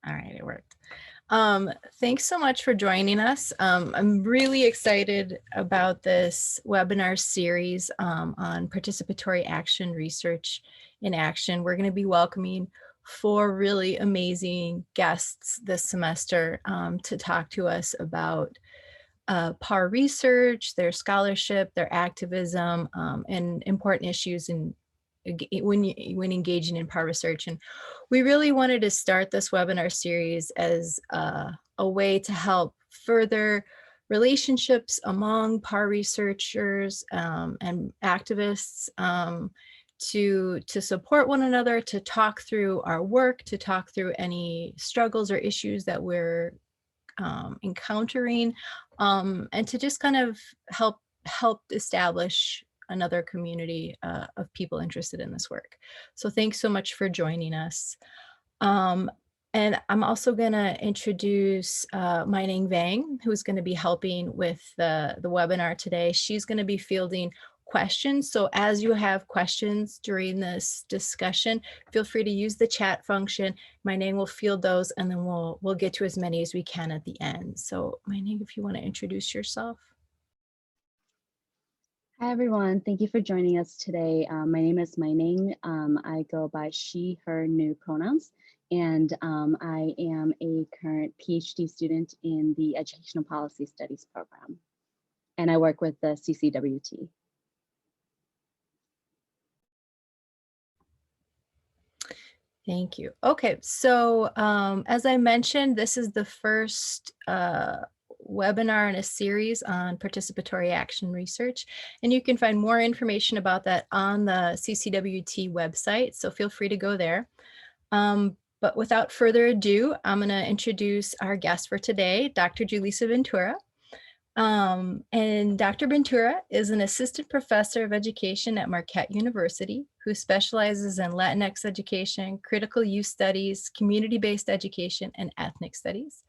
All right, it worked. Thanks so much for joining us. I'm really excited about this webinar series on participatory action research in action. We're going to be welcoming 4 really amazing guests this semester to talk to us about PAR research, their scholarship, their activism, and important issues when engaging in PAR research. And we really wanted to start this webinar series as a way to help further relationships among PAR researchers and activists, to support one another, to talk through our work, to talk through any struggles or issues that we're encountering, and to just kind of help establish another community of people interested in this work. So thanks so much for joining us. And I'm also going to introduce Mai-Ning Vang, who's going to be helping with the webinar today. She's going to be fielding questions. So as you have questions during this discussion, feel free to use the chat function. Mai-Ning will field those, and then we'll get to as many as we can at the end. So Mai-Ning, if you want to introduce yourself. Hi, everyone. Thank you for joining us today. My name is Mai-Ning. I go by she, her, new pronouns, and I am a current PhD student in the Educational Policy Studies program, and I work with the CCWT. Thank you. Okay, so as I mentioned, this is the first webinar in a series on participatory action research, and you can find more information about that on the CCWT website, so feel free to go there. But without further ado, I'm going to introduce our guest for today, Dr. Julissa Ventura. And Dr. Ventura is an assistant professor of education at Marquette University who specializes in Latinx education, critical youth studies, community-based education, and ethnic studies.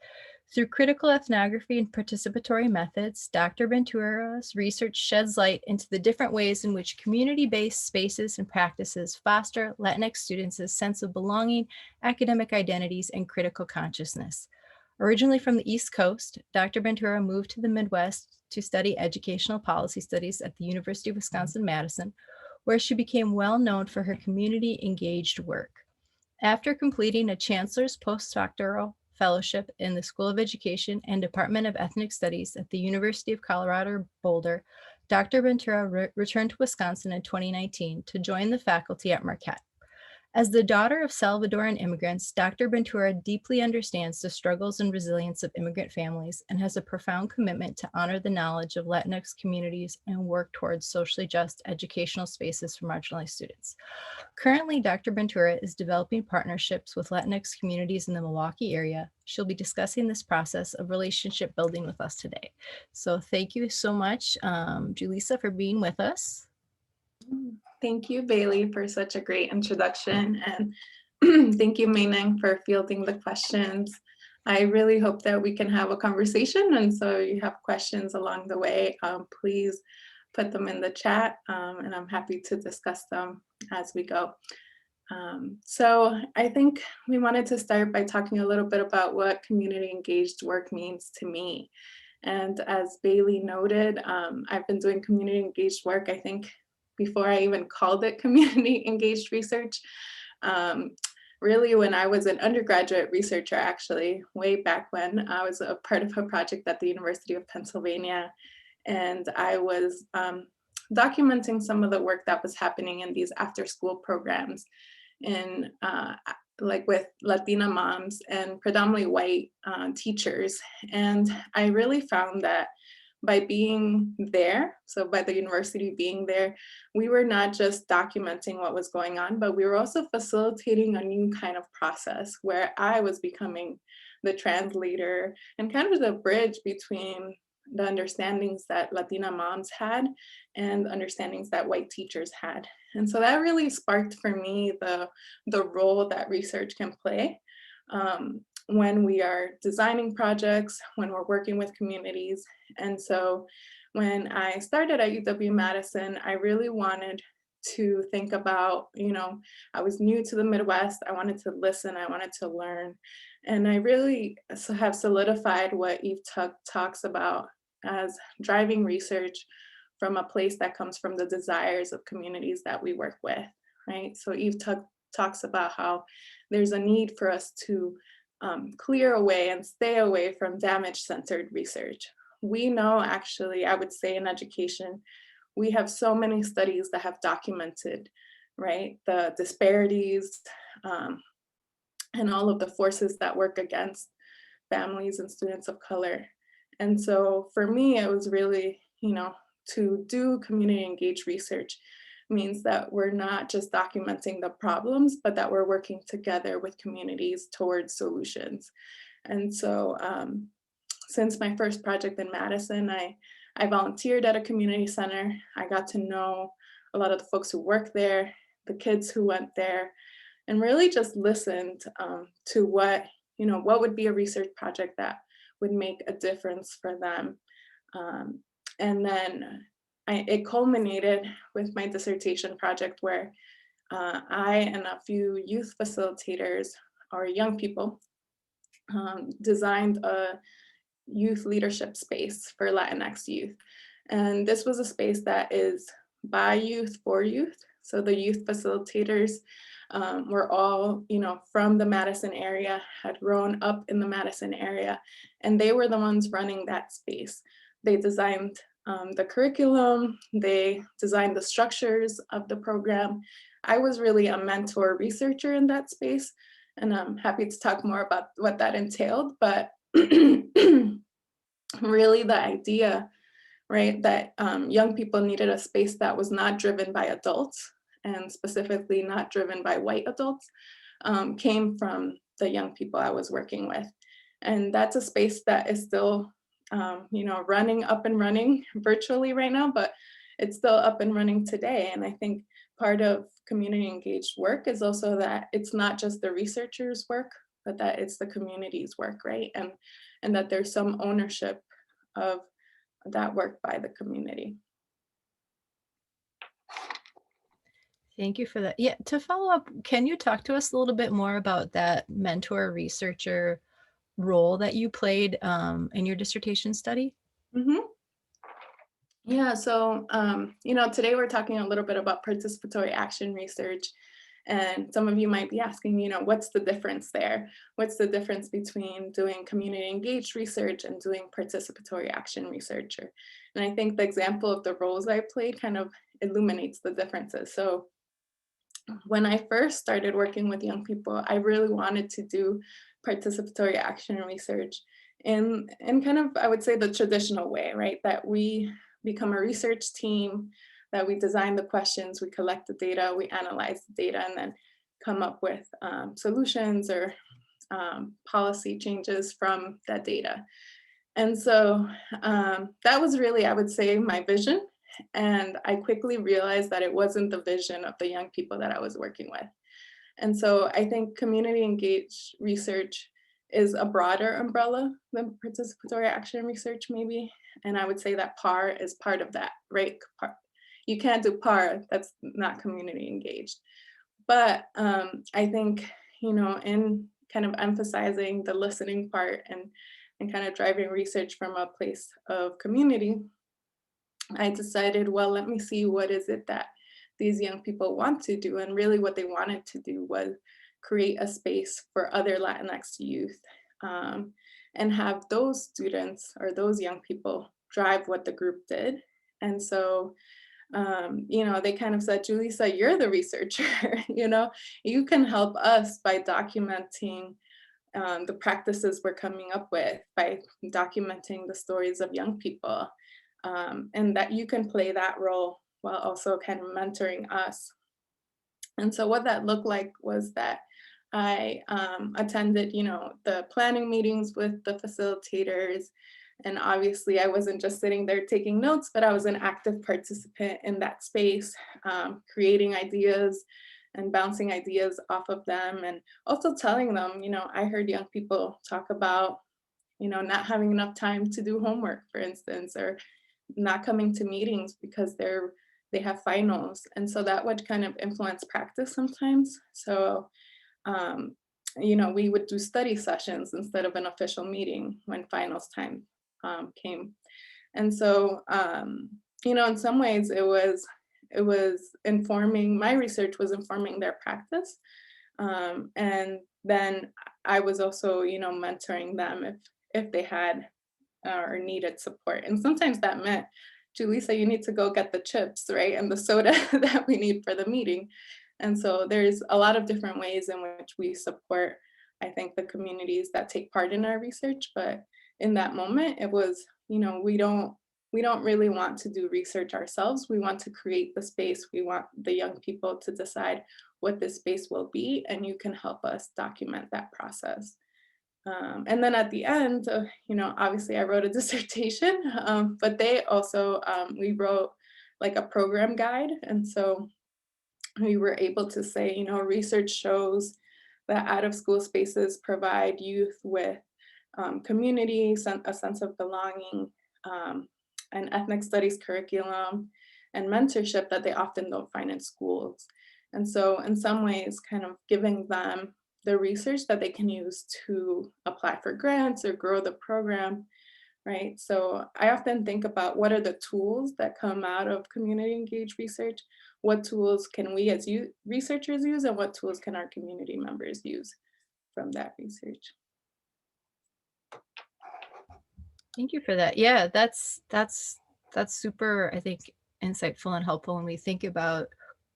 Through critical ethnography and participatory methods, Dr. Ventura's research sheds light into the different ways in which community-based spaces and practices foster Latinx students' sense of belonging, academic identities, and critical consciousness. Originally from the East Coast, Dr. Ventura moved to the Midwest to study educational policy studies at the University of Wisconsin-Madison, where she became well known for her community-engaged work. After completing a chancellor's postdoctoral fellowship in the School of Education and Department of Ethnic Studies at the University of Colorado Boulder, Dr. Ventura returned to Wisconsin in 2019 to join the faculty at Marquette. As the daughter of Salvadoran immigrants, Dr. Ventura deeply understands the struggles and resilience of immigrant families and has a profound commitment to honor the knowledge of Latinx communities and work towards socially just educational spaces for marginalized students. Currently, Dr. Ventura is developing partnerships with Latinx communities in the Milwaukee area. She'll be discussing this process of relationship building with us today. So thank you so much, Julissa, for being with us. Thank you, Bailey, for such a great introduction. And thank you, Mai-Ning, for fielding the questions. I really hope that we can have a conversation. And so you have questions along the way, please put them in the chat, and I'm happy to discuss them as we go. So I think we wanted to start by talking a little bit about what community engaged work means to me. And as Bailey noted, I've been doing community engaged work, I think, before I even called it community engaged research. Really, when I was an undergraduate researcher, actually, way back when, I was a part of a project at the University of Pennsylvania, and I was documenting some of the work that was happening in these after-school programs in like with Latina moms and predominantly white teachers. And I really found that by being there, so by the university being there, we were not just documenting what was going on, but we were also facilitating a new kind of process where I was becoming the translator and kind of the bridge between the understandings that Latina moms had and understandings that white teachers had. And so that really sparked for me the role that research can play when we are designing projects, when we're working with communities. And so when I started at UW-Madison, I really wanted to think about, I was new to the Midwest. I wanted to listen, I wanted to learn. And I really have solidified what Eve talks about as driving research from a place that comes from the desires of communities that we work with, right? So Eve talks about how there's a need for us to clear away and stay away from damage-centered research. We know, actually, I would say in education, we have so many studies that have documented, right, the disparities and all of the forces that work against families and students of color. And so for me, it was really, to do community engaged research means that we're not just documenting the problems, but that we're working together with communities towards solutions. And so since my first project in Madison, I volunteered at a community center. I got to know a lot of the folks who work there, the kids who went there, and really just listened to what would be a research project that would make a difference for them. And then it culminated with my dissertation project where I and a few youth facilitators, or young people, designed a youth leadership space for Latinx youth. And this was a space that is by youth for youth. So the youth facilitators were all, from the Madison area, had grown up in the Madison area, and they were the ones running that space. They designed the curriculum, they designed the structures of the program. I was really a mentor researcher in that space, and I'm happy to talk more about what that entailed, but really the idea, right, that young people needed a space that was not driven by adults, and specifically not driven by white adults, came from the young people I was working with. And that's a space that is still, running up and running virtually right now, but it's still up and running today. And I think part of community engaged work is also that it's not just the researchers' work, but that it's the community's work, right? And that there's some ownership of that work by the community. Thank you for that. Yeah, to follow up, can you talk to us a little bit more about that mentor researcher role that you played in your dissertation study? Mm-hmm. Yeah, so, today we're talking a little bit about participatory action research. And some of you might be asking, what's the difference there? What's the difference between doing community engaged research and doing participatory action research? And I think the example of the roles I played kind of illuminates the differences. So when I first started working with young people, I really wanted to do participatory action research in kind of, I would say, the traditional way, right? That we become a research team, that we design the questions, we collect the data, we analyze the data, and then come up with solutions or policy changes from that data. And so that was really, I would say, my vision. And I quickly realized that it wasn't the vision of the young people that I was working with. And so I think community engaged research is a broader umbrella than participatory action research, maybe. And I would say that PAR is part of that, right? You can't do PAR, that's not community engaged. But I think, in kind of emphasizing the listening part and kind of driving research from a place of community, I decided, well, let me see what is it that these young people want to do. And really what they wanted to do was create a space for other Latinx youth and have those students or those young people drive what the group did. And so, they kind of said, Julissa, you're the researcher, you can help us by documenting the practices we're coming up with, by documenting the stories of young people. And that you can play that role while also kind of mentoring us. And so what that looked like was that I attended, the planning meetings with the facilitators. And obviously I wasn't just sitting there taking notes, but I was an active participant in that space, creating ideas and bouncing ideas off of them. And also telling them, I heard young people talk about, not having enough time to do homework, for instance, or not coming to meetings because they're they have finals. And so that would kind of influence practice sometimes. So, we would do study sessions instead of an official meeting when finals time came. And so, in some ways it was informing, my research was informing their practice. And then I was also, mentoring them if they had or needed support. And sometimes that meant, Julissa, you need to go get the chips, right? And the soda that we need for the meeting. And so there's a lot of different ways in which we support, I think, the communities that take part in our research. But in that moment, it was, we don't really want to do research ourselves. We want to create the space. We want the young people to decide what this space will be, and you can help us document that process. And then at the end, obviously I wrote a dissertation, but they also, we wrote like a program guide. And so we were able to say, research shows that out of school spaces provide youth with community, a sense of belonging, an ethnic studies curriculum, and mentorship that they often don't find in schools. And so in some ways, kind of giving them the research that they can use to apply for grants or grow the program, right? So I often think about what are the tools that come out of community engaged research? What tools can we as researchers use, and what tools can our community members use from that research? Thank you for that. Yeah, that's super, I think, insightful and helpful when we think about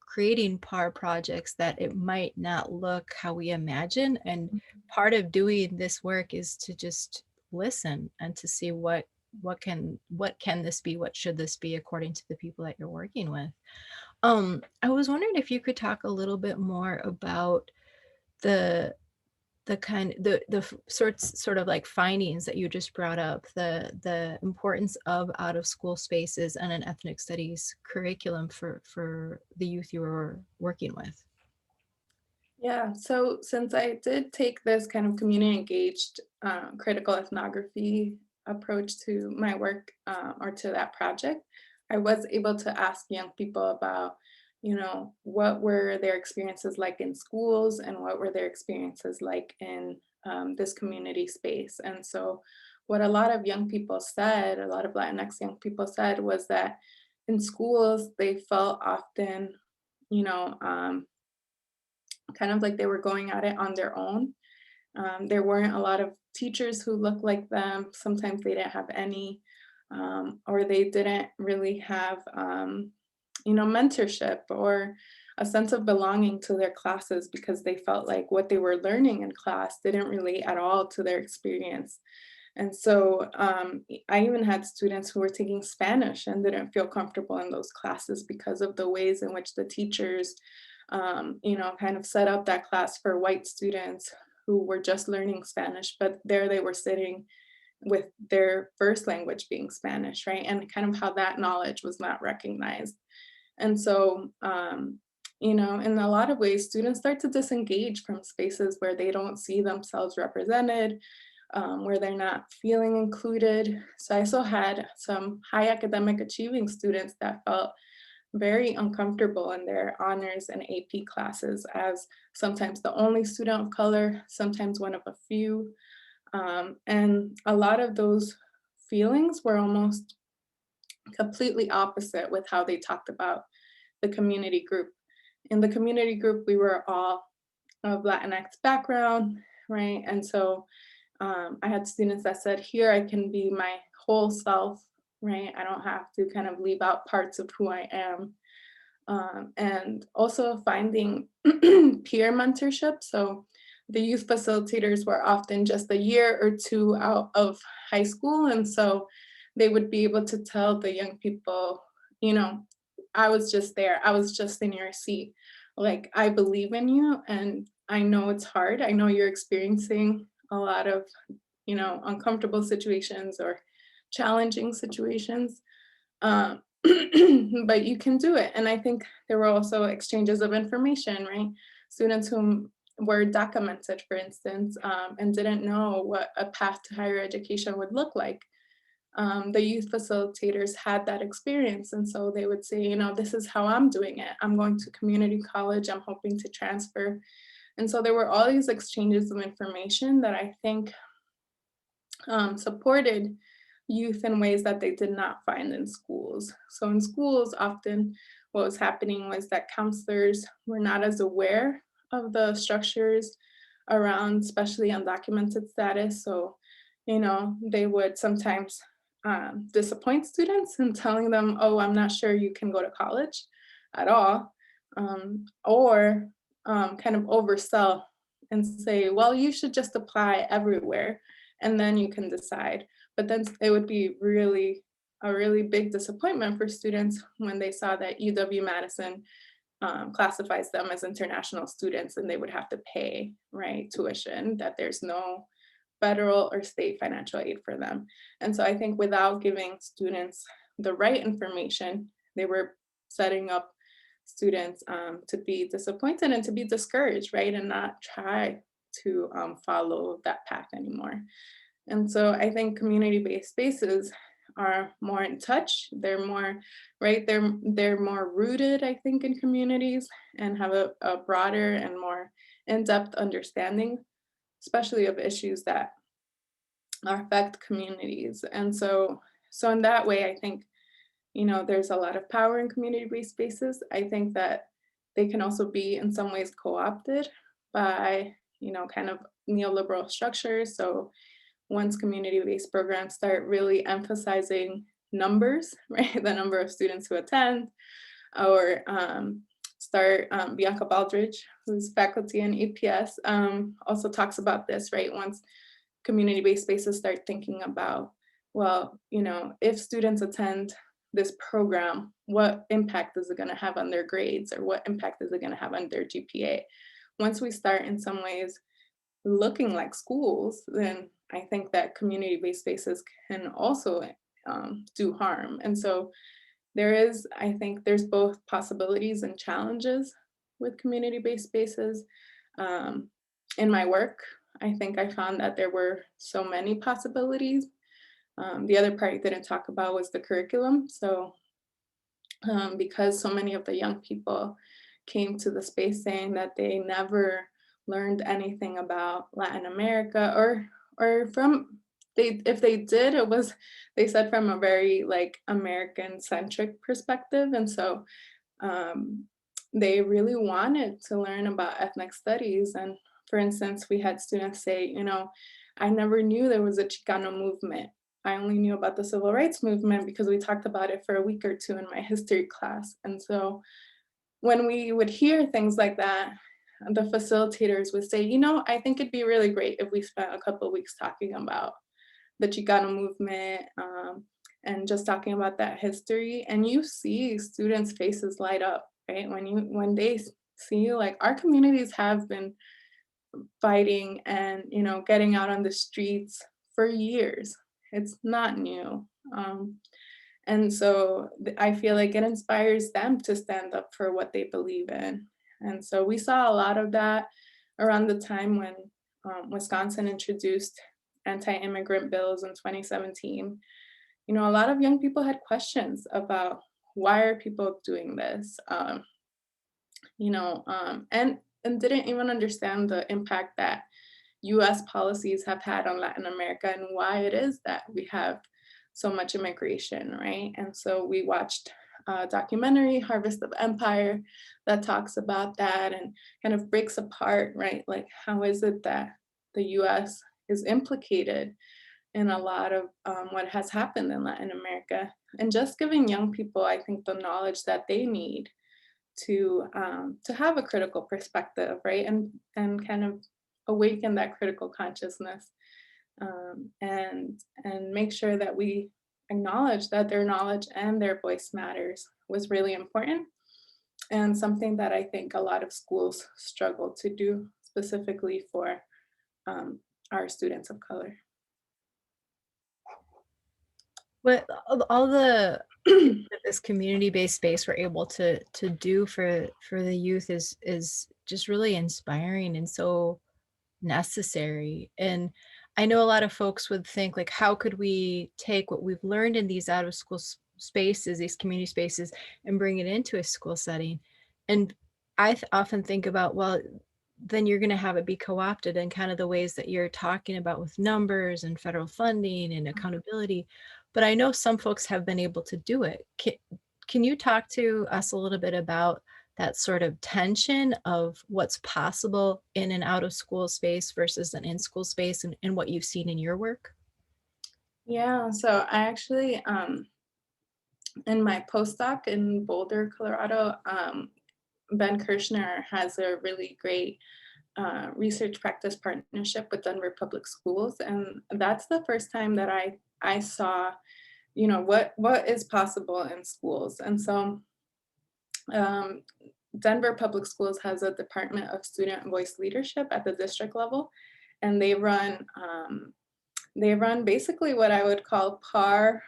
creating PAR projects that it might not look how we imagine. And part of doing this work is to just listen and to see what can this be, what should this be according to the people that you're working with. I was wondering if you could talk a little bit more about the sort of like findings that you just brought up, the importance of out of school spaces and an ethnic studies curriculum for the youth you were working with. Yeah, so since I did take this kind of community engaged critical ethnography approach to my work, or to that project, I was able to ask young people about, what were their experiences like in schools, and what were their experiences like in this community space. And so what a lot of young people said, a lot of Latinx young people said, was that in schools, they felt often, you know, um, kind of like they were going at it on their own. There weren't a lot of teachers who looked like them. Sometimes they didn't have any, or they didn't really have, mentorship or a sense of belonging to their classes, because they felt like what they were learning in class didn't relate at all to their experience. And so I even had students who were taking Spanish and didn't feel comfortable in those classes because of the ways in which the teachers, kind of set up that class for white students who were just learning Spanish, but there they were sitting with their first language being Spanish, right? And kind of how that knowledge was not recognized. And so, in a lot of ways, students start to disengage from spaces where they don't see themselves represented, where they're not feeling included. So I also had some high academic achieving students that felt very uncomfortable in their honors and AP classes as sometimes the only student of color, sometimes one of a few. And a lot of those feelings were almost completely opposite with how they talked about the community group. In the community group, we were all of Latinx background, right? And so I had students that said, here I can be my whole self, right? I don't have to kind of leave out parts of who I am. And also finding peer mentorship. So the youth facilitators were often just a year or two out of high school. And so they would be able to tell the young people, I was just there. I was just in your seat. Like, I believe in you, and I know it's hard. I know you're experiencing a lot of, uncomfortable situations or challenging situations. Um, but you can do it. And I think there were also exchanges of information, right? Students who were documented, for instance, and didn't know what a path to higher education would look like. the youth facilitators had that experience. And so they would say, this is how I'm doing it. I'm going to community college. I'm hoping to transfer. And so there were all these exchanges of information that I think supported youth in ways that they did not find in schools. So in schools, often what was happening was that counselors were not as aware of the structures around, especially undocumented status. So, they would sometimes disappoint students in telling them, oh, I'm not sure you can go to college at all, or kind of oversell and say, well, you should just apply everywhere and then you can decide. But then it would be a really big disappointment for students when they saw that UW-Madison classifies them as international students and they would have to pay, right, tuition, that there's no federal or state financial aid for them. And so I think without giving students the right information, they were setting up students to be disappointed and to be discouraged, right, and not try to follow that path anymore. And so I think community-based spaces are more in touch. They're more, right? They're more rooted, I think, in communities and have a broader and more in-depth understanding, especially of issues that affect communities. And so in that way, I think, there's a lot of power in community-based spaces. I think that they can also be in some ways co-opted by, kind of neoliberal structures. So once community-based programs start really emphasizing numbers, right, the number of students who attend, or Bianca Baldridge, who's faculty in EPS, also talks about this, right? Once community-based spaces start thinking about, well, if students attend this program, what impact is it going to have on their grades, or what impact is it going to have on their GPA? Once we start in some ways looking like schools, then I think that community-based spaces can also do harm. And so I think there's both possibilities and challenges with community-based spaces. In my work, I think I found that there were so many possibilities. The other part I didn't talk about was the curriculum. So because so many of the young people came to the space saying that they never learned anything about Latin America, or if they did, they said from a very like American centric perspective. And so they really wanted to learn about ethnic studies. And for instance, we had students say, I never knew there was a Chicano movement. I only knew about the civil rights movement because we talked about it for a week or two in my history class. And so when we would hear things like that, the facilitators would say, I think it'd be really great if we spent a couple of weeks talking about the Chicano movement and just talking about that history. And you see students' faces light up, right? When they see like our communities have been fighting and, getting out on the streets for years. It's not new. And so I feel like it inspires them to stand up for what they believe in. And so we saw a lot of that around the time when Wisconsin introduced anti-immigrant bills in 2017. A lot of young people had questions about why are people doing this, and didn't even understand the impact that US policies have had on Latin America and why it is that we have so much immigration, right? And so we watched a documentary, Harvest of Empire, that talks about that and kind of breaks apart, right? Like, how is it that the US is implicated in a lot of what has happened in Latin America? And just giving young people, I think, the knowledge that they need to have a critical perspective, right? And kind of awaken that critical consciousness, and make sure that we acknowledge that their knowledge and their voice matters was really important, and something that I think a lot of schools struggle to do, specifically for our students of color. What all the that this community-based space we're able to do for the youth is just really inspiring and so necessary. And I know a lot of folks would think, like, how could we take what we've learned in these out of school spaces, these community spaces, and bring it into a school setting? And often think about, well, then you're going to have it be co-opted in kind of the ways that you're talking about with numbers and federal funding and accountability. But I know some folks have been able to do it. Can you talk to us a little bit about that sort of tension of what's possible in an out of school space versus an in school space, and what you've seen in your work? Yeah, so I actually, in my postdoc in Boulder, Colorado, Ben Kirshner has a really great research practice partnership with Denver Public Schools, and that's the first time that I saw, what is possible in schools. And so um, Denver Public Schools has a Department of Student Voice Leadership at the district level, and they run basically what I would call par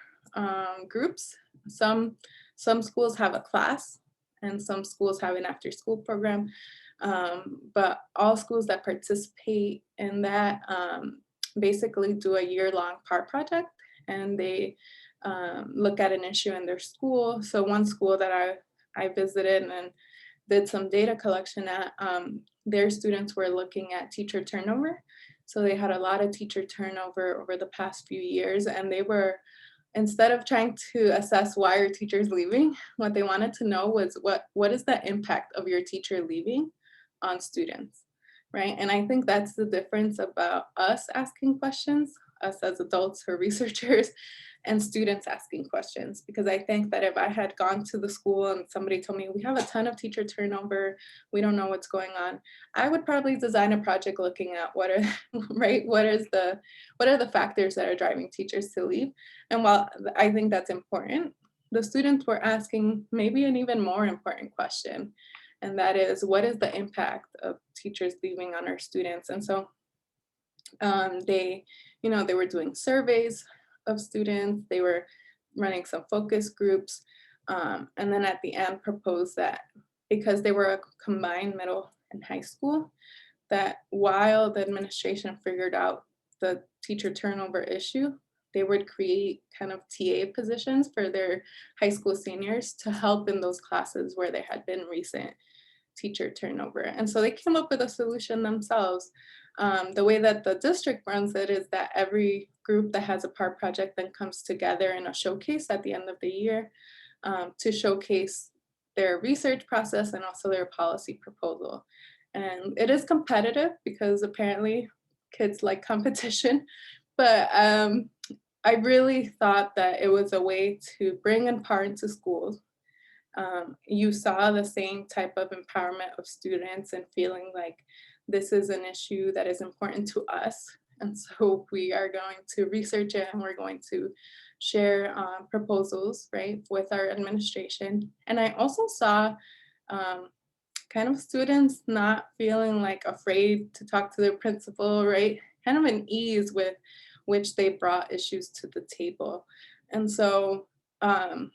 groups. Some some schools have a class, and some schools have an after-school program. But all schools that participate in that basically do a year-long par project, and they look at an issue in their school. So one school that I visited and did some data collection at, their students were looking at teacher turnover. So they had a lot of teacher turnover over the past few years, and they were, instead of trying to assess why are teachers leaving, what they wanted to know was what is the impact of your teacher leaving on students, right? And I think that's the difference about us asking questions, us as adults or researchers, and students asking questions. Because I think that if I had gone to the school and somebody told me we have a ton of teacher turnover, we don't know what's going on, I would probably design a project looking at what are right, what are the factors that are driving teachers to leave. And while I think that's important, the students were asking maybe an even more important question, and that is, what is the impact of teachers leaving on our students? And so they were doing surveys of students, they were running some focus groups, and then at the end proposed that because they were a combined middle and high school, that while the administration figured out the teacher turnover issue, they would create kind of TA positions for their high school seniors to help in those classes where there had been recent teacher turnover. And so they came up with a solution themselves. The way that the district runs it is that every group that has a part project then comes together in a showcase at the end of the year to showcase their research process and also their policy proposal. And it is competitive because apparently kids like competition, but I really thought that it was a way to bring in part to schools. You saw the same type of empowerment of students and feeling like this is an issue that is important to us. And so we are going to research it, and we're going to share proposals, right, with our administration. And I also saw kind of students not feeling like afraid to talk to their principal, right? Kind of an ease with which they brought issues to the table. And so, I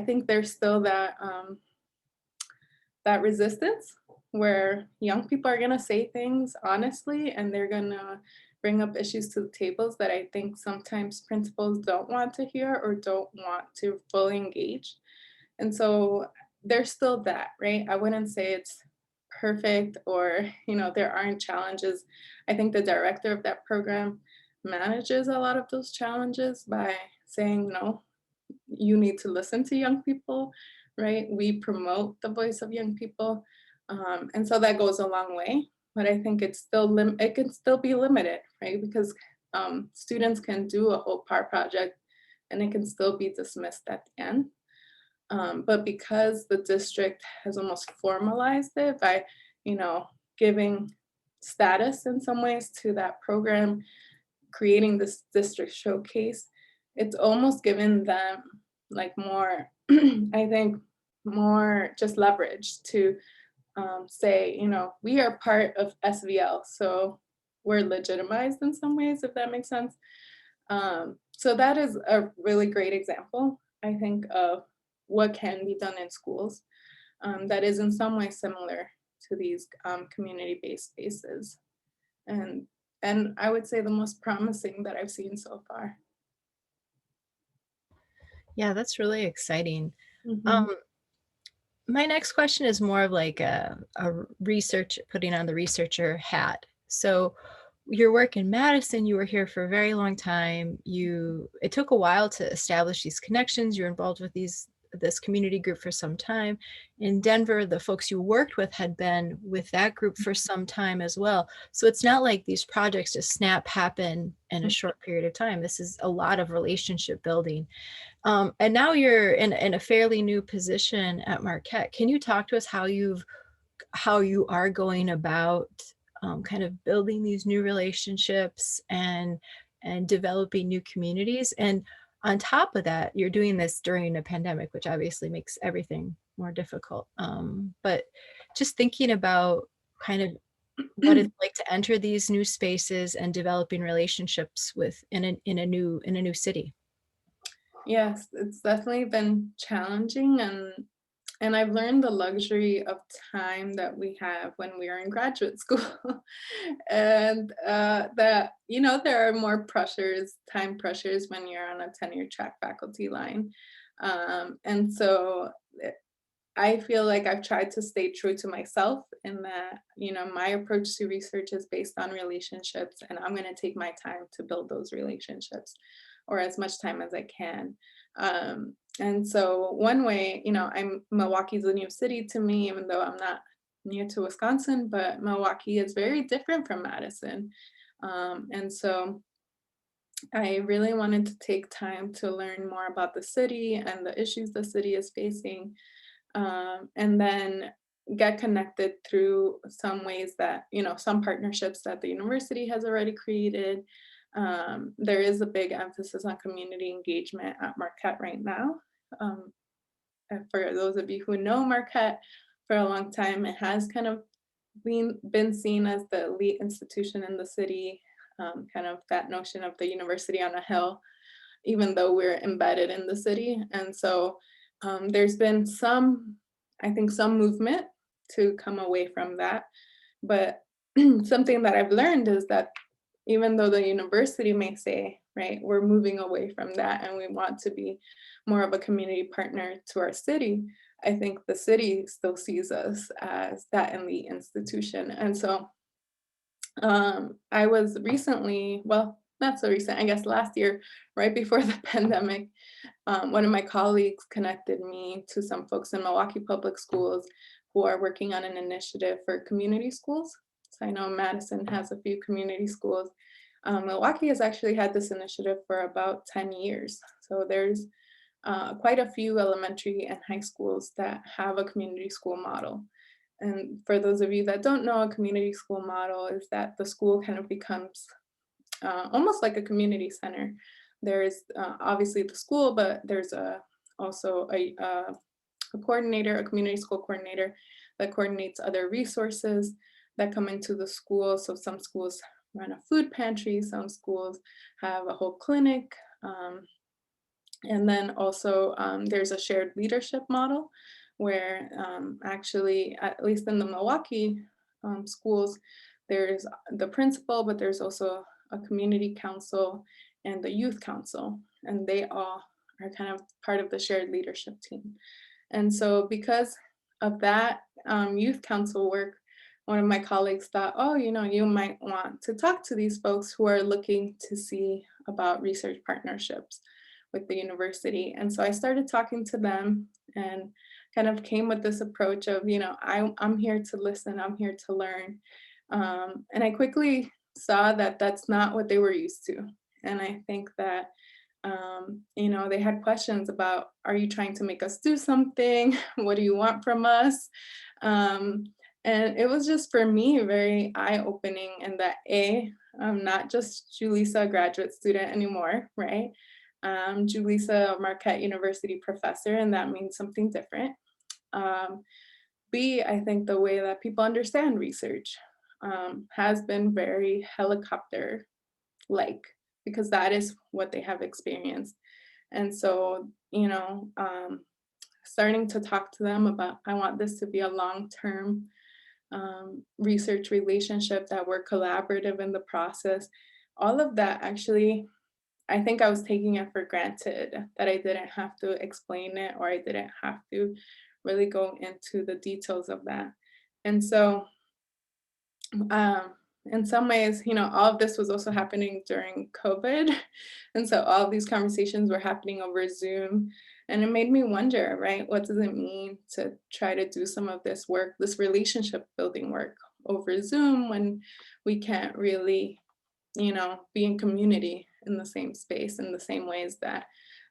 think there's still that resistance where young people are gonna say things honestly, and they're gonna bring up issues to the tables that I think sometimes principals don't want to hear or don't want to fully engage. And so there's still that, right? I wouldn't say it's perfect or, there aren't challenges. I think the director of that program manages a lot of those challenges by saying, no, you need to listen to young people, right? We promote the voice of young people. And so that goes a long way, but I think it can still be limited, right? Because students can do a whole part project and it can still be dismissed at the end. But because the district has almost formalized it by, giving status in some ways to that program, creating this district showcase, it's almost given them like more, I think, more just leverage to say, we are part of SVL, so we're legitimized in some ways, if that makes sense. So that is a really great example, I think, of what can be done in schools that is in some way similar to these community-based spaces. And I would say the most promising that I've seen so far. Yeah, that's really exciting. Mhm. Um, my next question is more of like a research, putting on the researcher hat. So your work in Madison, you were here for a very long time. It took a while to establish these connections. You're involved with this community group for some time. In Denver, the folks you worked with had been with that group for some time as well. So it's not like these projects just snap happen in a short period of time. This is a lot of relationship building. And now you're in a fairly new position at Marquette. Can you talk to us how you are going about kind of building these new relationships and developing new communities? And on top of that, you're doing this during a pandemic, which obviously makes everything more difficult. But just thinking about kind of what it's like to enter these new spaces and developing relationships in a new city. Yes, it's definitely been challenging, and I've learned the luxury of time that we have when we are in graduate school. And that, there are more pressures, time pressures when you're on a tenure track faculty line. And so I feel like I've tried to stay true to myself in that, my approach to research is based on relationships, and I'm going to take my time to build those relationships, or as much time as I can. And so one way, Milwaukee's a new city to me, even though I'm not near to Wisconsin, but Milwaukee is very different from Madison. And so I really wanted to take time to learn more about the city and the issues the city is facing, and then get connected through some ways that, some partnerships that the university has already created. There is a big emphasis on community engagement at Marquette right now. Um, and for those of you who know Marquette, for a long time, it has kind of been seen as the elite institution in the city, kind of that notion of the university on a hill, even though we're embedded in the city. And so there's been I think, some movement to come away from that. But something that I've learned is that even though the university may say, right, we're moving away from that and we want to be more of a community partner to our city, I think the city still sees us as that elite institution. And so I was recently, well, not so recent, I guess last year, right before the pandemic, one of my colleagues connected me to some folks in Milwaukee Public Schools who are working on an initiative for community schools. So I know Madison has a few community schools. Milwaukee has actually had this initiative for about 10 years. So there's quite a few elementary and high schools that have a community school model. And for those of you that don't know, a community school model is that the school kind of becomes almost like a community center. There's obviously the school, but there's also a coordinator, a community school coordinator that coordinates other resources that come into the school. So some schools run a food pantry, some schools have a whole clinic. And then also there's a shared leadership model where actually, at least in the Milwaukee schools, there's the principal, but there's also a community council and the youth council, and they all are kind of part of the shared leadership team. And so because of that youth council work, one of my colleagues thought, oh, you might want to talk to these folks who are looking to see about research partnerships with the university. And so I started talking to them and kind of came with this approach of, I'm here to listen, I'm here to learn. And I quickly saw that that's not what they were used to. And I think that, they had questions about, are you trying to make us do something? What do you want from us? And it was just, for me, very eye-opening in that I'm not just Julissa, a graduate student anymore, right? Julissa, a Marquette University professor, and that means something different. B, I think the way that people understand research has been very helicopter-like, because that is what they have experienced. And so, starting to talk to them about, I want this to be a long-term research relationship, that we're collaborative in the process. All of that actually, I think I was taking it for granted that I didn't have to explain it, or I didn't have to really go into the details of that. And so, um, in some ways, all of this was also happening during COVID. And so all of these conversations were happening over Zoom. And it made me wonder, right? What does it mean to try to do some of this work, this relationship building work over Zoom, when we can't really, be in community in the same space in the same ways that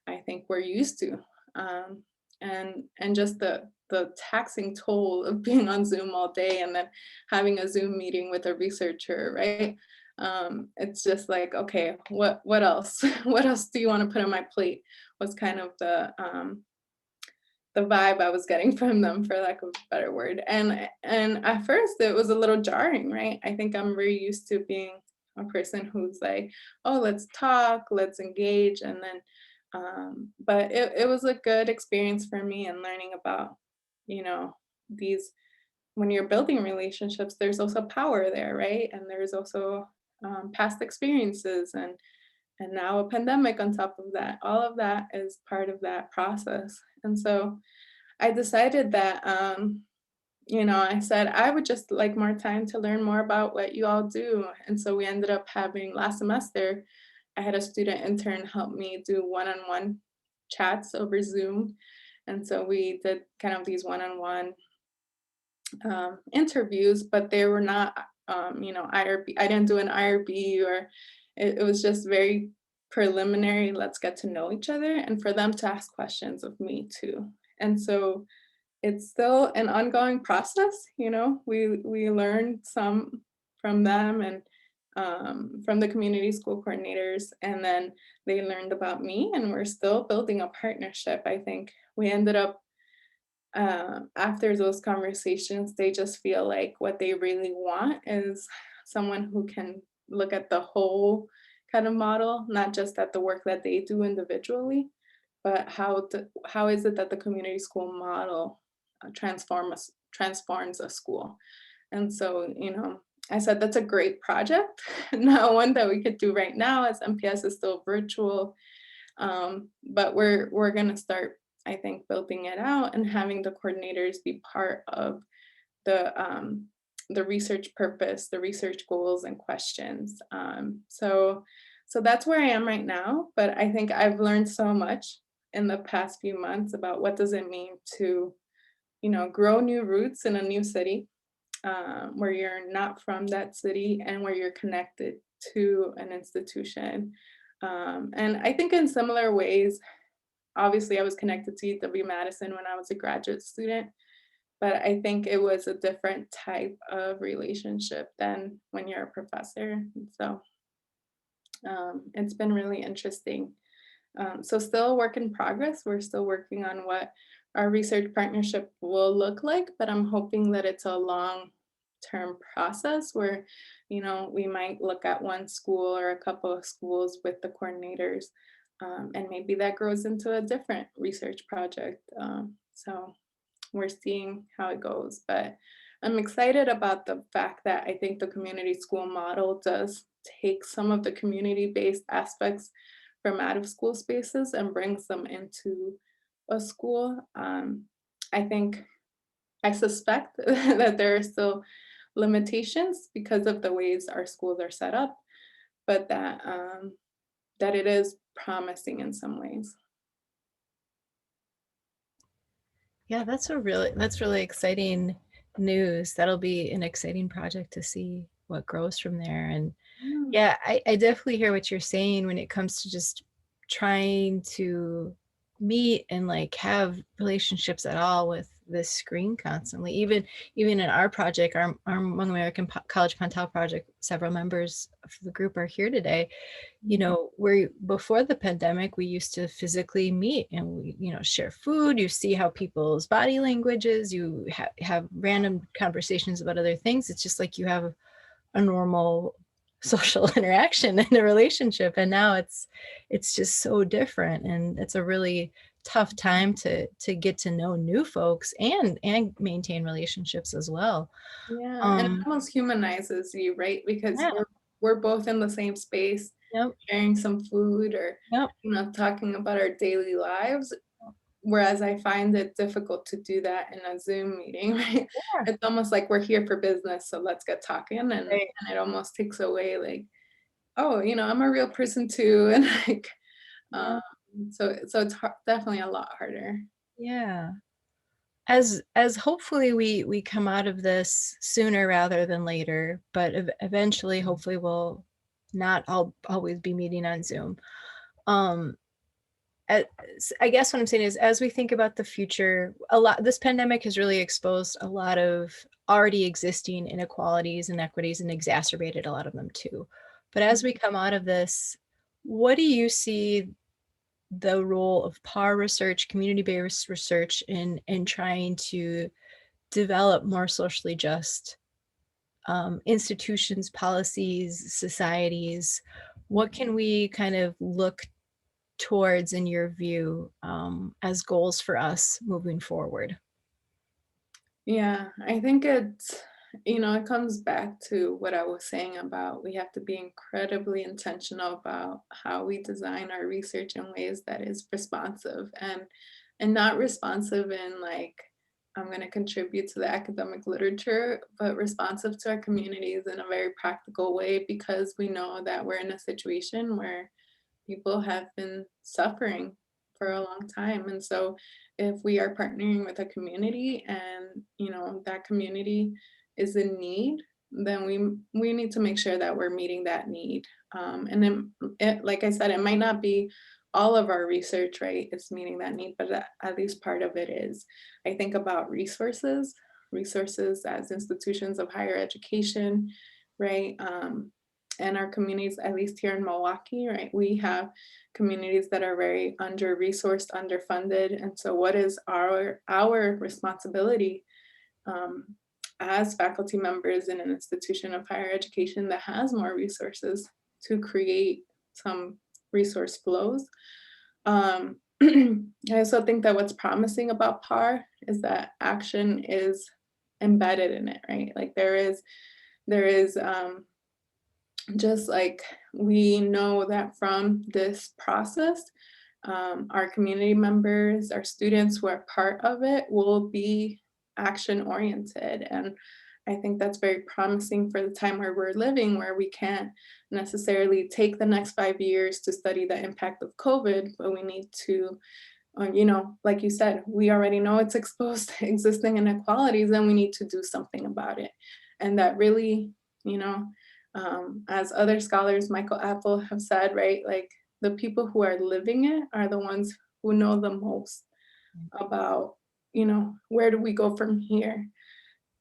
I think we're used to. Um, and just the taxing toll of being on Zoom all day and then having a Zoom meeting with a researcher, right? It's just like, okay, what else? What else do you want to put on my plate? Was kind of the vibe I was getting from them, for lack of a better word. And at first it was a little jarring, right? I think I'm very used to being a person who's like, oh, let's talk, let's engage. And then but it was a good experience for me in learning about, these, when you're building relationships, there's also power there, right? And there's also past experiences, and now a pandemic on top of that. All of that is part of that process. And so I decided that, I said I would just like more time to learn more about what you all do. And so we ended up having, last semester, I had a student intern help me do one-on-one chats over Zoom. And so we did kind of these one-on-one interviews, but they were not, IRB. I didn't do an IRB, or it was just very preliminary. Let's get to know each other, and for them to ask questions of me too. And so it's still an ongoing process. We learned some from them, and from the community school coordinators, and then they learned about me, and we're still building a partnership. I think we ended up, after those conversations, they just feel like what they really want is someone who can look at the whole kind of model, not just at the work that they do individually, but how is it that the community school model transforms a school. And so, I said that's a great project, not one that we could do right now, as MPS is still virtual. But we're gonna start, I think, building it out and having the coordinators be part of the research purpose, the research goals and questions. So that's where I am right now. But I think I've learned so much in the past few months about what does it mean to, grow new roots in a new city, where you're not from that city and where you're connected to an institution. And I think in similar ways, obviously I was connected to UW-Madison when I was a graduate student, but I think it was a different type of relationship than when you're a professor. And so it's been really interesting. So still a work in progress. We're still working on what our research partnership will look like, but I'm hoping that it's a long-term process where, we might look at one school or a couple of schools with the coordinators, and maybe that grows into a different research project. So we're seeing how it goes, but I'm excited about the fact that I think the community school model does take some of the community-based aspects from out of school spaces and brings them into a school. I suspect that there are still limitations because of the ways our schools are set up, but that it is promising in some ways. Yeah, that's really exciting news. That'll be an exciting project to see what grows from there. And Mm. yeah, I definitely hear what you're saying when it comes to just trying to meet and like have relationships at all with this screen constantly. Even in our project, our Hmong American College Pantel project, several members of the group are here today. Where before the pandemic, we used to physically meet and we, share food. You see how people's body languages, you have random conversations about other things. It's just like you have a normal social interaction in a relationship. And now it's just so different. And it's a really tough time to get to know new folks and maintain relationships as well. Yeah, and it Um, almost humanizes you, right? Because yeah, we're both in the same space, yep, sharing some food or, yep, talking about our daily lives. Whereas I find it difficult to do that in a Zoom meeting, right? yeah, It's almost like we're here for business, so let's get talking, and right, it almost takes away like, oh, I'm a real person too, and like, um, yeah, so it's definitely a lot harder. yeah. As hopefully we come out of this sooner rather than later, but eventually, hopefully, we'll not always be meeting on Zoom. Um, I guess what I'm saying is, as we think about the future, this pandemic has really exposed a lot of already existing inequalities and inequities and exacerbated a lot of them too. But as we come out of this, what do you see the role of PAR research, community-based research in trying to develop more socially just institutions, policies, societies? What can we kind of look towards, in your view, as goals for us moving forward? Yeah, I think it comes back to what I was saying about we have to be incredibly intentional about how we design our research in ways that is responsive and not responsive in like I'm going to contribute to the academic literature, but responsive to our communities in a very practical way because we know that we're in a situation where people have been suffering for a long time. And so if we are partnering with a community and, that community is in need, then we need to make sure that we're meeting that need. And then, like I said, it might not be all of our research, right? It's meeting that need, but at least part of it is. I think about resources as institutions of higher education, right? And our communities, at least here in Milwaukee, right, we have communities that are very under-resourced, underfunded. And so what is our responsibility um, as faculty members in an institution of higher education that has more resources to create some resource flows? I also think that what's promising about PAR is that action is embedded in it, right? Like there is just like we know that from this process, our community members, our students who are part of it will be action oriented. And I think that's very promising for the time where we're living, where we can't necessarily take the next 5 years to study the impact of COVID, but we need to, like you said, we already know it's exposed to existing inequalities and we need to do something about it. And that really, you know, as other scholars, Michael Apple, have said, right, like the people who are living it are the ones who know the most about, where do we go from here?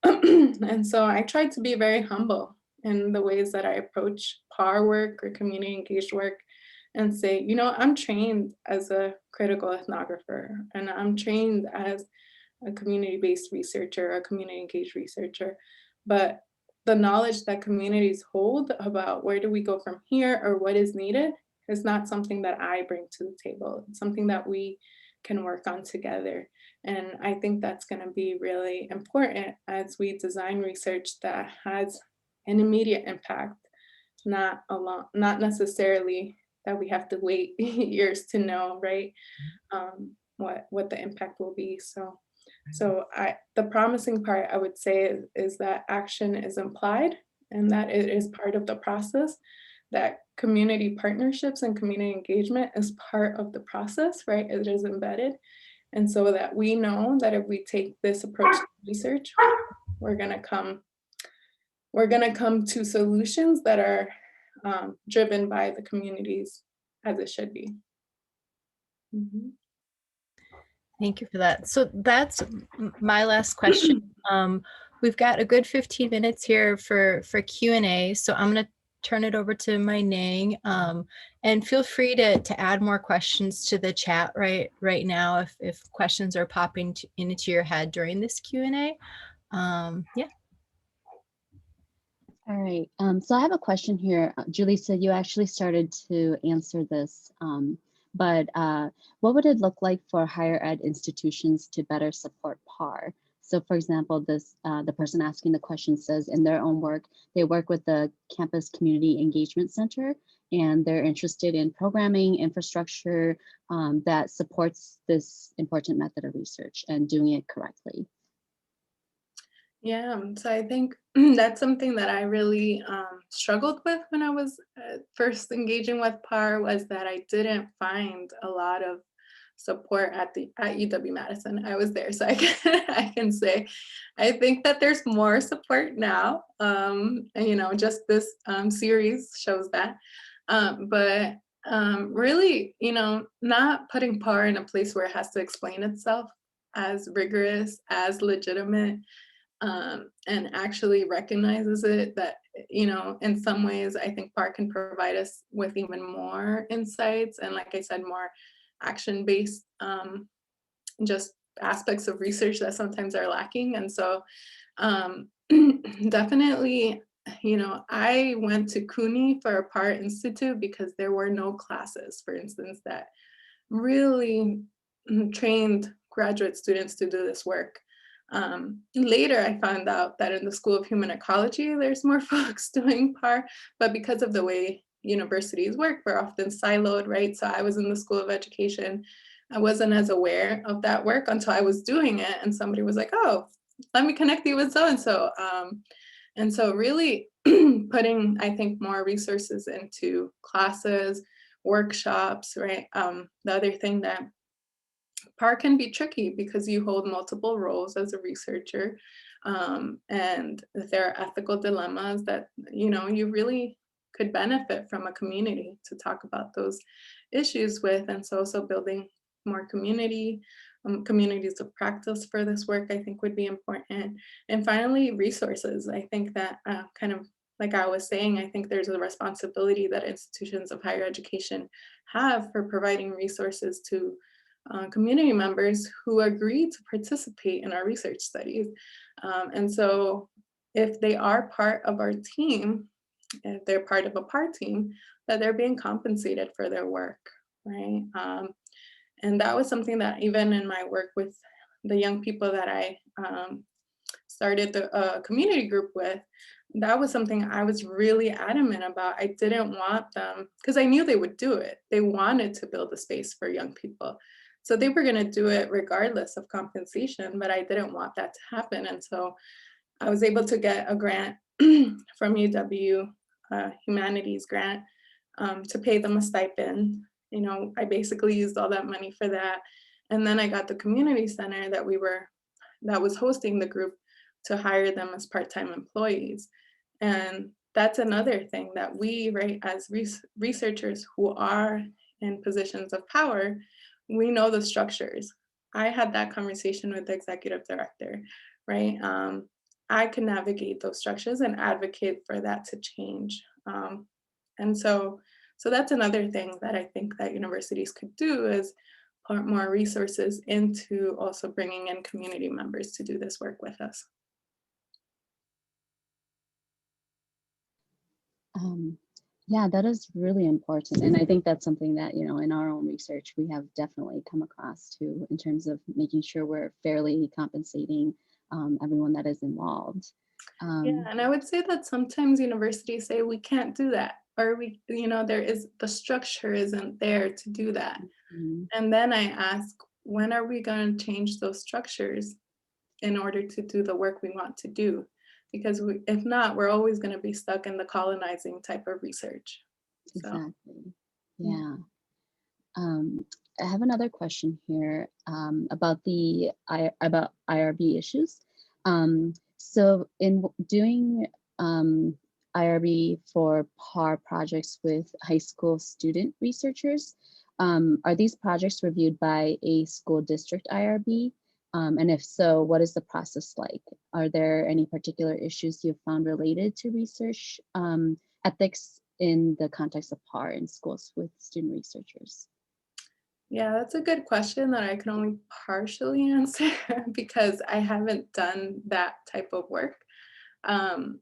And so I tried to be very humble in the ways that I approach PAR work or community engaged work and say, I'm trained as a critical ethnographer and I'm trained as a community-based researcher, a community engaged researcher, but the knowledge that communities hold about where do we go from here or what is needed is not something that I bring to the table. It's something that we can work on together. And I think that's going to be really important as we design research that has an immediate impact, not necessarily that we have to wait years to know, right? What the impact will be. So the promising part I would say is that action is implied and that it is part of the process, that community partnerships and community engagement is part of the process, right? It is embedded. And so that we know that if we take this approach to research, we're gonna come, to solutions that are driven by the communities as it should be. Mhm. Thank you for that. So that's my last question. We've got a good 15 minutes here for Q&A, so I'm going to turn it over to my Nang, and feel free to add more questions to the chat right now if questions are popping into your head during this Q&A. Yeah. All right. So I have a question here. Julissa, you actually started to answer this but what would it look like for higher ed institutions to better support PAR? So for example, the person asking the question says in their own work, they work with the Campus Community Engagement Center, and they're interested in programming infrastructure that supports this important method of research and doing it correctly. Yeah, so I think that's something that I really struggled with when I was first engaging with PAR, was that I didn't find a lot of support at UW-Madison. I was there, so I can say I think that there's more support now. And, just this series shows that. But really, not putting PAR in a place where it has to explain itself as rigorous, as legitimate, and actually recognizes it, that, in some ways, I think PAR can provide us with even more insights and, like I said, more action-based, just aspects of research that sometimes are lacking. And so definitely, I went to CUNY for a PAR Institute because there were no classes, for instance, that really trained graduate students to do this work. Later, I found out that in the School of Human Ecology, there's more folks doing PAR, but because of the way universities work, we're often siloed, right? So I was in the School of Education. I wasn't as aware of that work until I was doing it, and somebody was like, "Oh, let me connect you with so and so." And so, really putting, I think, more resources into classes, workshops, right? The other thing that PAR can be tricky because you hold multiple roles as a researcher, and there are ethical dilemmas that you really could benefit from a community to talk about those issues with. And so building more communities of practice for this work, I think, would be important. And finally, resources. I think that kind of like I was saying, I think there's a responsibility that institutions of higher education have for providing resources to community members who agree to participate in our research studies. And so if they are part of our team, if they're part of a PAR team, that they're being compensated for their work, right? And that was something that even in my work with the young people that I started the community group with, that was something I was really adamant about. I didn't want them, because I knew they would do it. They wanted to build a space for young people. So they were going to do it regardless of compensation, but I didn't want that to happen. And so I was able to get a grant from UW, humanities grant, to pay them a stipend. I basically used all that money for that. And then I got the community center that was hosting the group to hire them as part-time employees. And that's another thing that we, right, as researchers who are in positions of power, we know the structures. I had that conversation with the executive director, right? I can navigate those structures and advocate for that to change. And so that's another thing that I think that universities could do, is put more resources into also bringing in community members to do this work with us. Yeah, that is really important. And I think that's something that, in our own research, we have definitely come across too, in terms of making sure we're fairly compensating everyone that is involved. Yeah, and I would say that sometimes universities say we can't do that, or the structure isn't there to do that. Mhm. And then I ask, when are we going to change those structures in order to do the work we want to do? Because if not, we're always going to be stuck in the colonizing type of research. So, Exactly. Yeah. I have another question here about about IRB issues. So in doing IRB for PAR projects with high school student researchers, are these projects reviewed by a school district IRB? And if so, what is the process like? Are there any particular issues you've found related to research ethics in the context of PAR in schools with student researchers? yeah, that's a good question that I can only partially answer because I haven't done that type of work. Um,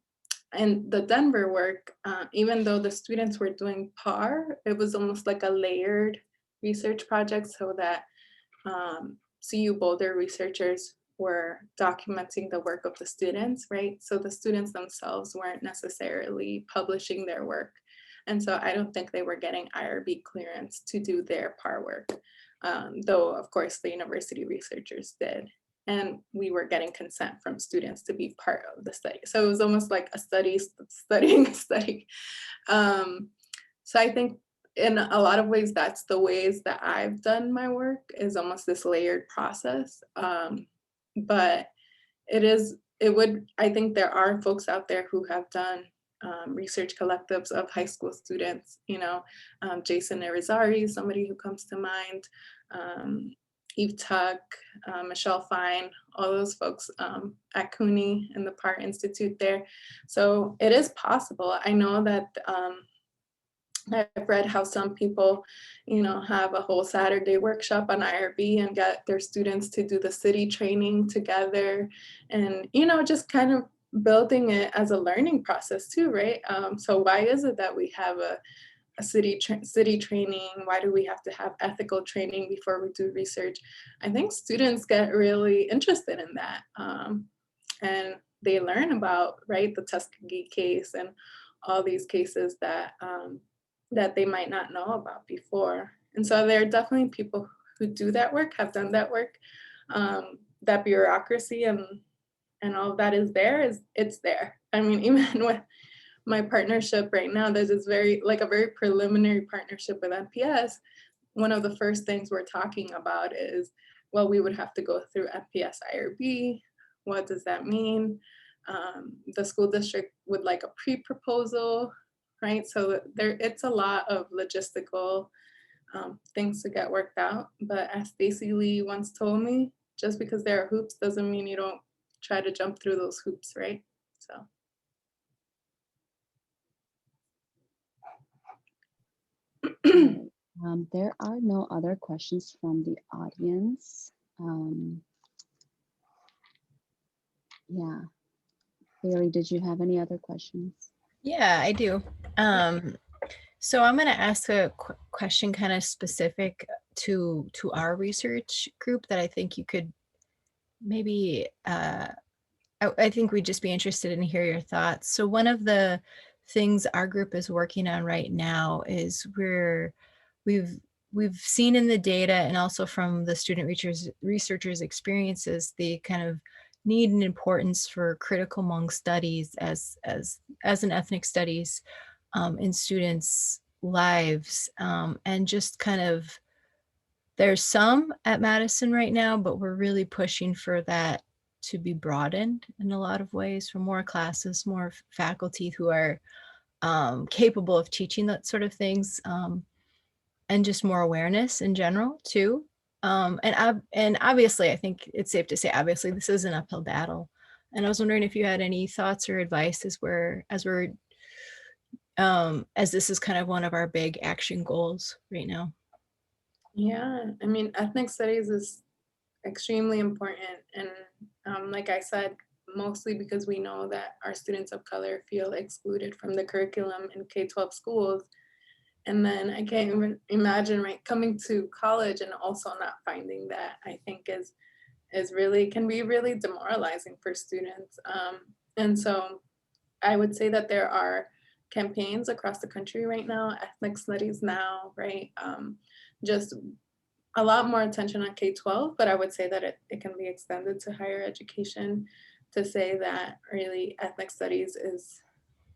and the Denver work, even though the students were doing PAR, it was almost like a layered research projects so that CU Boulder researchers were documenting the work of the students, right? So the students themselves weren't necessarily publishing their work. And so I don't think they were getting IRB clearance to do their par work, though of course the university researchers did. And we were getting consent from students to be part of the study. So it was almost like a studying a study. So I think in a lot of ways, that's the ways that I've done my work, is almost this layered process. But I think there are folks out there who have done research collectives of high school students, Jason Irizarry, somebody who comes to mind, Eve Tuck, Michelle Fine, all those folks at CUNY and the PAR Institute there. So it is possible. I know that I've read how some people, have a whole Saturday workshop on IRB and get their students to do the city training together and, just kind of building it as a learning process too, right? So why is it that we have a city training? Why do we have to have ethical training before we do research? I think students get really interested in that. And they learn about, right, the Tuskegee case and all these cases that that they might not know about before. And so there are definitely people who do that work, have done that work. That bureaucracy and all of that it's there. I mean, even with my partnership right now, there's this very preliminary partnership with NPS. One of the first things we're talking about is, well, we would have to go through NPS IRB. What does that mean? The school district would like a pre-proposal, right? So it's a lot of logistical things to get worked out. But as Stacy Lee once told me, just because there are hoops doesn't mean you don't try to jump through those hoops, right? So. There are no other questions from the audience. Yeah. Bailey, did you have any other questions? Yeah, I do. So I'm going to ask a question kind of specific to our research group that I think you could maybe, I think we'd just be interested in hear your thoughts. So one of the things our group is working on right now is we've seen in the data and also from the student researchers experiences the kind of need and importance for critical Hmong studies as an ethnic studies in students' lives, and just kind of there's some at Madison right now, but we're really pushing for that to be broadened in a lot of ways, for more classes, more faculty who are capable of teaching that sort of things, and just more awareness in general too. And obviously, I think it's safe to say, obviously, this is an uphill battle. And I was wondering if you had any thoughts or advice as this is kind of one of our big action goals right now. Yeah, I mean, ethnic studies is extremely important. And like I said, mostly because we know that our students of color feel excluded from the curriculum in K-12 schools. And then I can't even imagine, right, coming to college and also not finding that, I think can be really demoralizing for students. And so I would say that there are campaigns across the country right now, ethnic studies now, right? Just a lot more attention on K-12, but I would say that it can be extended to higher education, to say that really ethnic studies is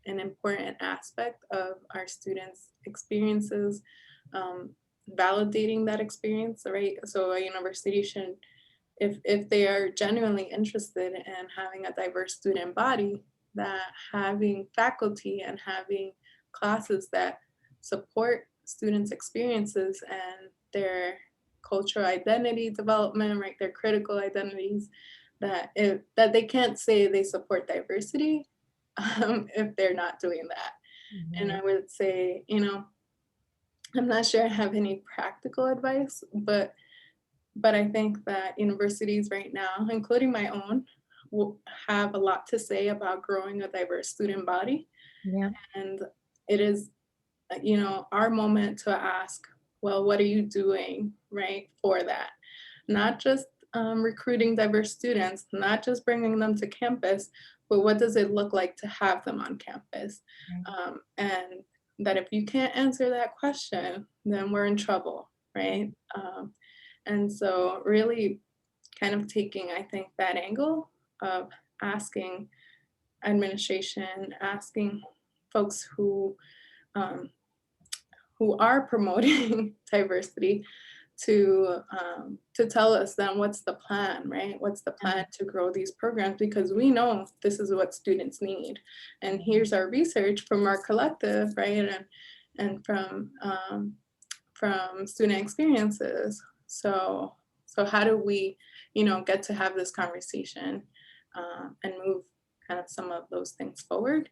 an important aspect of our students' experiences, validating that experience, right? So a university should, if they are genuinely interested in having a diverse student body, that having faculty and having classes that support students' experiences and their cultural identity development, right, their critical identities, that they can't say they support diversity if they're not doing that. Mm-hmm. And I would say, I'm not sure I have any practical advice, but I think that universities right now, including my own, will have a lot to say about growing a diverse student body. Yeah. And it is, our moment to ask, well, what are you doing, right, for that? Not just recruiting diverse students, not just bringing them to campus, but what does it look like to have them on campus? And that if you can't answer that question, then we're in trouble, right? And so really kind of taking, I think, that angle of asking administration, asking folks um, who are promoting diversity to tell us then what's the plan, right? What's the plan to grow these programs? Because we know this is what students need. And here's our research from our collective, right? And from student experiences. So how do we, get to have this conversation and move kind of some of those things forward?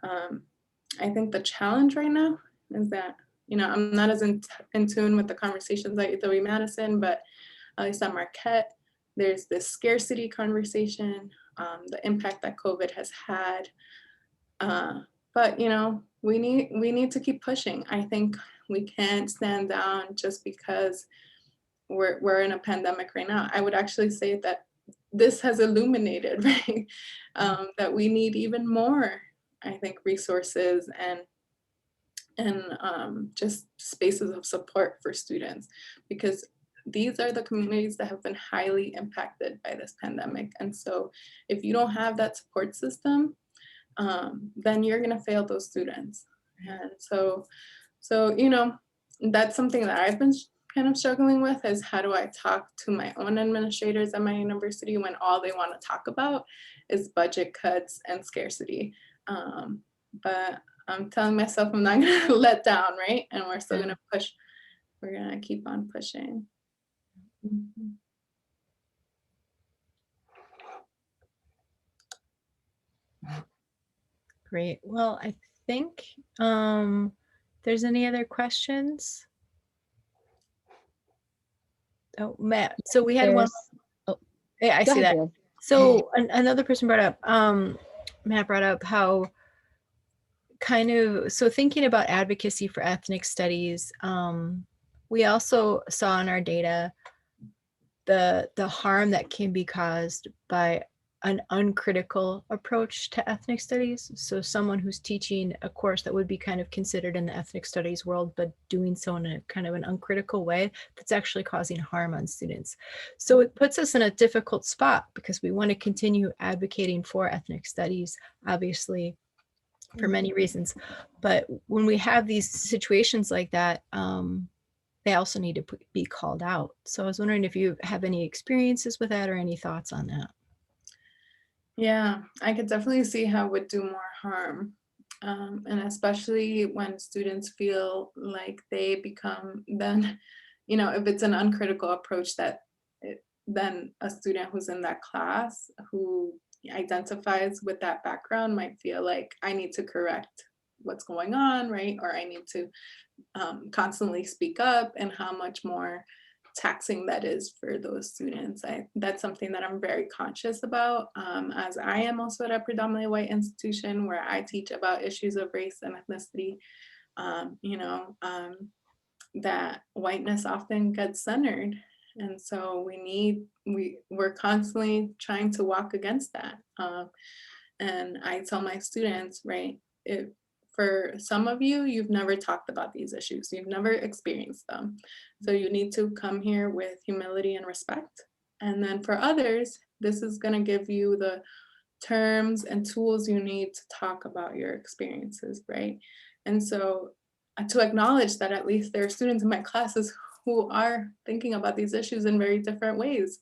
I think the challenge right now is that, I'm not as in tune with the conversations at UW-Madison, but at least at Marquette, there's this scarcity conversation, the impact that COVID has had. But we need to keep pushing. I think we can't stand down just because we're in a pandemic right now. I would actually say that this has illuminated, right? That we need even more, I think, resources and just spaces of support for students, because these are the communities that have been highly impacted by this pandemic. And so if you don't have that support system, then you're going to fail those students. And so, that's something that I've been kind of struggling with, is how do I talk to my own administrators at my university when all they want to talk about is budget cuts and scarcity. But I'm telling myself I'm not going to let down, right? And we're still going to push. We're going to keep on pushing. Mm-hmm. Great. Well, I think there's any other questions? Oh, Matt. So we had one. Oh, yeah, I see that. So another person brought up, Matt brought up how so thinking about advocacy for ethnic studies, we also saw in our data the harm that can be caused by an uncritical approach to ethnic studies. So someone who's teaching a course that would be kind of considered in the ethnic studies world, but doing so in a kind of an uncritical way, that's actually causing harm on students. So it puts us in a difficult spot, because we want to continue advocating for ethnic studies, obviously, for many reasons. But when we have these situations like that, they also need to be called out. So I was wondering if you have any experiences with that or any thoughts on that. Yeah, I could definitely see how it would do more harm. And especially when students feel like they become then, if it's an uncritical approach, then a student who's in that class who identifies with that background might feel like I need to correct what's going on, right? Or I need to constantly speak up, and how much more taxing that is for those students. That's something that I'm very conscious about, as I am also at a predominantly white institution where I teach about issues of race and ethnicity. That whiteness often gets centered. And so we're constantly trying to walk against that. And I tell my students, right, for some of you, you've never talked about these issues. You've never experienced them. So you need to come here with humility and respect. And then for others, this is going to give you the terms and tools you need to talk about your experiences, right? And so to acknowledge that at least there are students in my classes who are thinking about these issues in very different ways,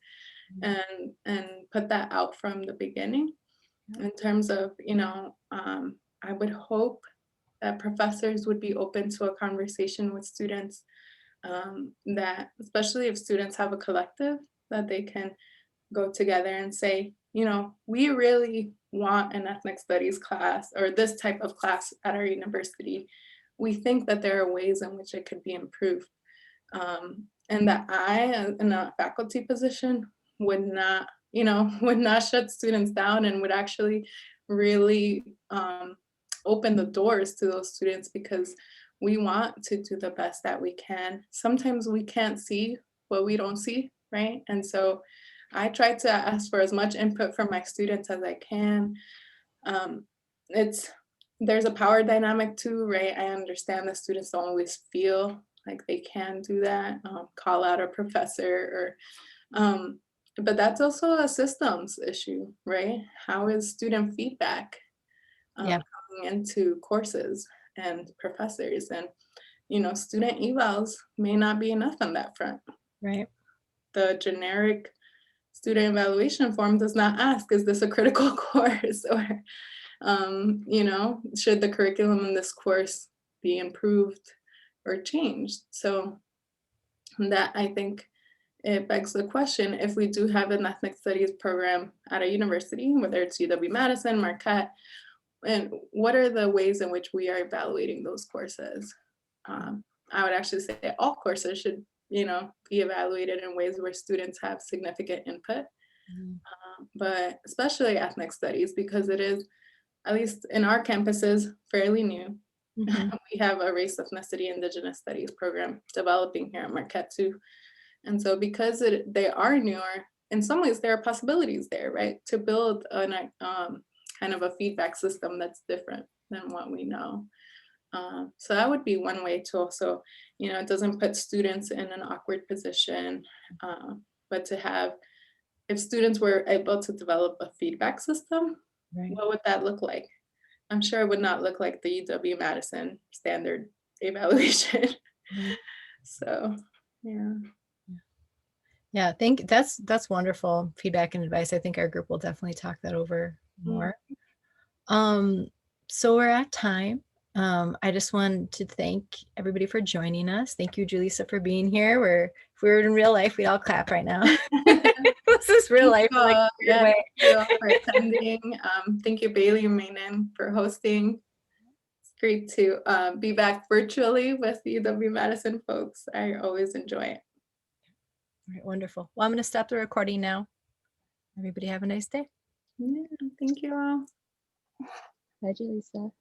and put that out from the beginning. In terms of, I would hope that professors would be open to a conversation with students, that especially if students have a collective, that they can go together and say, we really want an ethnic studies class or this type of class at our university. We think that there are ways in which it could be improved. And that I, in a faculty position, would not shut students down, and would actually really open the doors to those students, because we want to do the best that we can. Sometimes we can't see what we don't see, right? And so I try to ask for as much input from my students as I can. Um, it's there's a power dynamic too, right? I understand the students don't always feel like they can do that, call out a professor or but that's also a systems issue, right? How is student feedback Yeah. coming into courses and professors? And, you know, student evals may not be enough on that front. Right. The generic student evaluation form does not ask, is this a critical course? Or, you know, should the curriculum in this course be improved or changed? So that, I think, it begs the question, if we do have an ethnic studies program at a university, whether it's UW-Madison, Marquette, and what are the ways in which we are evaluating those courses? I would actually say all courses should, you know, be evaluated in ways where students have significant input, Mhm. but especially ethnic studies, because it is, at least in our campuses, fairly new. Mhm. We have a race, ethnicity, indigenous studies program developing here at Marquette too. And so because they are newer, in some ways there are possibilities there, right? To build kind of a feedback system that's different than what we know. So that would be one way to also, you know, it doesn't put students in an awkward position, but to have, if students were able to develop a feedback system, Right. what would that look like? I'm sure it would not look like the UW-Madison standard evaluation. Right. So, yeah. Yeah, that's wonderful feedback and advice. I think our group will definitely talk that over Mm. more. So we're at time. I just wanted to thank everybody for joining us. Thank you, Julissa, for being here. If we were in real life, we'd all clap right now. This is real life, in, like, a weird Yeah, way. thank you all for attending. Thank you, Bailey and Mainan, for hosting. It's great to be back virtually with the UW-Madison folks. I always enjoy it. All right, wonderful. Well, I'm going to stop the recording now. Everybody have a nice day. Yeah, thank you all. Bye, Julissa.